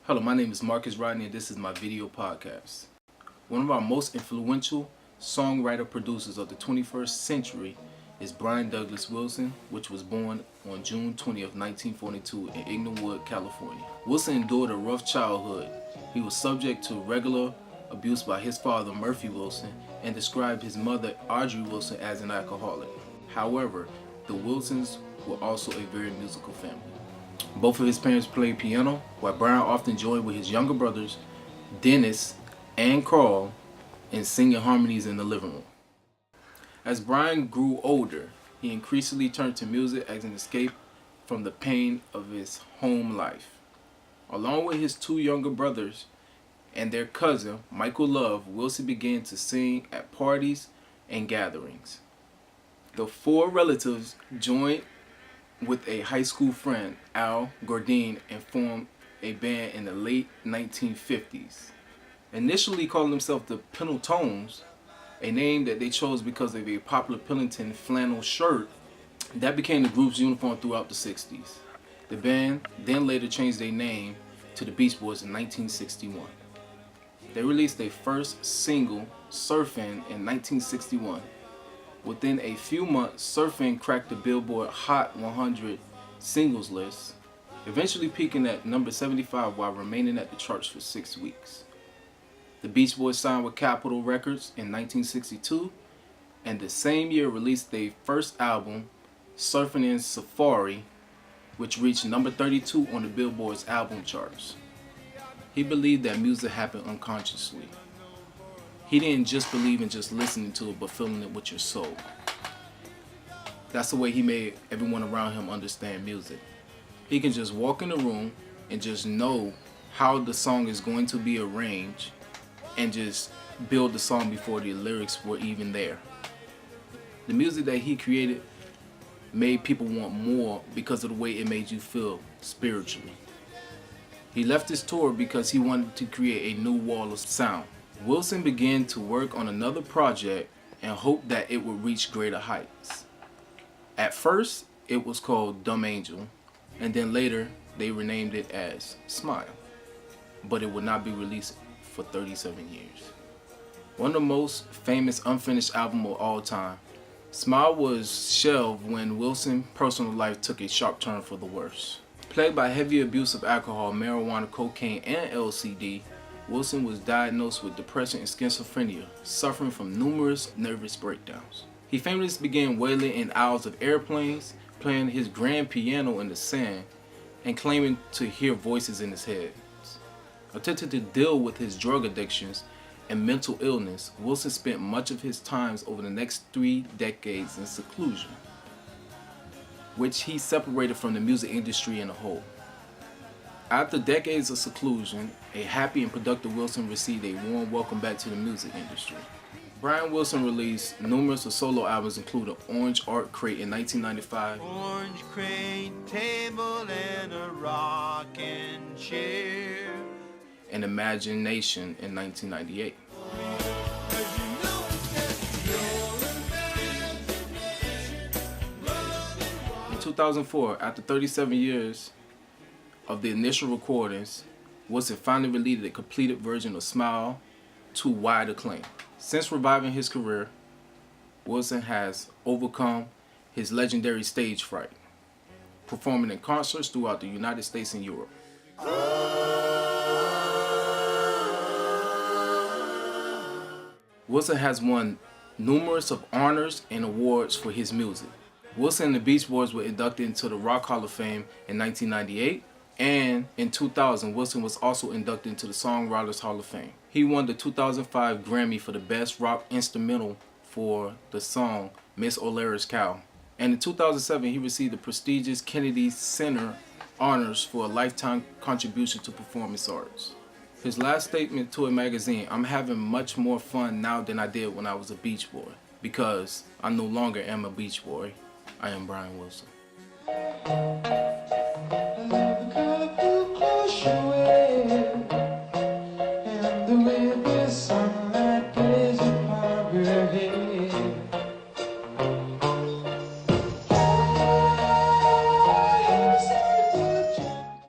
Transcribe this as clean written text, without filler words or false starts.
Hello, my name is Rodney and this is my video podcast. One of our most influential songwriter producers of the 21st century is Brian Douglas Wilson, which was born on June 20th, 1942 in Inglewood, California. Wilson endured a rough childhood. He was subject to regular abuse by his father, Murphy Wilson, and described his mother, Audrey Wilson, as an alcoholic. However, the Wilsons were also a very musical family. Both of his parents played piano, while Brian often joined with his younger brothers, Dennis and Carl, in singing harmonies in the living room. As Brian grew older, he increasingly turned to music as an escape from the pain of his home life. Along with his two younger brothers and their cousin, Michael Love, Wilson began to sing at parties and gatherings. The four relatives joined with a high school friend, Al Gordine, and formed a band in the late 1950s. Initially calling themselves the Pendletones, a name that they chose because of a popular Pendleton flannel shirt that became the group's uniform throughout the 60s. The band then later changed their name to the Beach Boys in 1961. They released their first single, Surfin', in 1961. Within a few months, Surfin' cracked the Billboard Hot 100 singles list, eventually peaking at number 75 while remaining at the charts for 6 weeks. The Beach Boys signed with Capitol Records in 1962, and the same year released their first album, Surfin' in Safari, which reached number 32 on the Billboard's album charts. He believed that music happened unconsciously. He didn't just believe in just listening to it, but feeling it with your soul. That's the way he made everyone around him understand music. He can just walk in the room and just know how the song is going to be arranged and just build the song before the lyrics were even there. The music that he created made people want more because of the way it made you feel spiritually. He left his tour because he wanted to create a new wall of sound. Wilson began to work on another project and hoped that it would reach greater heights. At first, it was called Dumb Angel, and then later they renamed it as Smile, but it would not be released for 37 years. One of the most famous unfinished albums of all time, Smile was shelved when Wilson's personal life took a sharp turn for the worse. Plagued by heavy abuse of alcohol, marijuana, cocaine, and LSD, Wilson was diagnosed with depression and schizophrenia, suffering from numerous nervous breakdowns. He famously began wailing in aisles of airplanes, playing his grand piano in the sand, and claiming to hear voices in his head. Attempting to deal with his drug addictions and mental illness, Wilson spent much of his time over the next 3 decades in seclusion, which he separated from the music industry in a whole. After decades of seclusion, a happy and productive Wilson received a warm welcome back to the music industry. Brian Wilson released numerous solo albums, including Orange Art Crate in 1995, Orange crate, table, and a rocking chair, and Imagination in 1998. In 2004, after 37 years of the initial recordings, Wilson finally released a completed version of Smile to wide acclaim. Since reviving his career, Wilson has overcome his legendary stage fright, performing in concerts throughout the United States and Europe. Wilson has won numerous of honors and awards for his music. Wilson and the Beach Boys were inducted into the Rock Hall of Fame in 1998, and in 2000, Wilson was also inducted into the Songwriters Hall of Fame. He won the 2005 Grammy for the Best Rock Instrumental for the song Miss O'Leary's Cow. And in 2007, he received the prestigious Kennedy Center honors for a lifetime contribution to performance arts. His last statement to a magazine, "I'm having much more fun now than I did when I was a Beach Boy, because I no longer am a Beach Boy. I am Brian Wilson."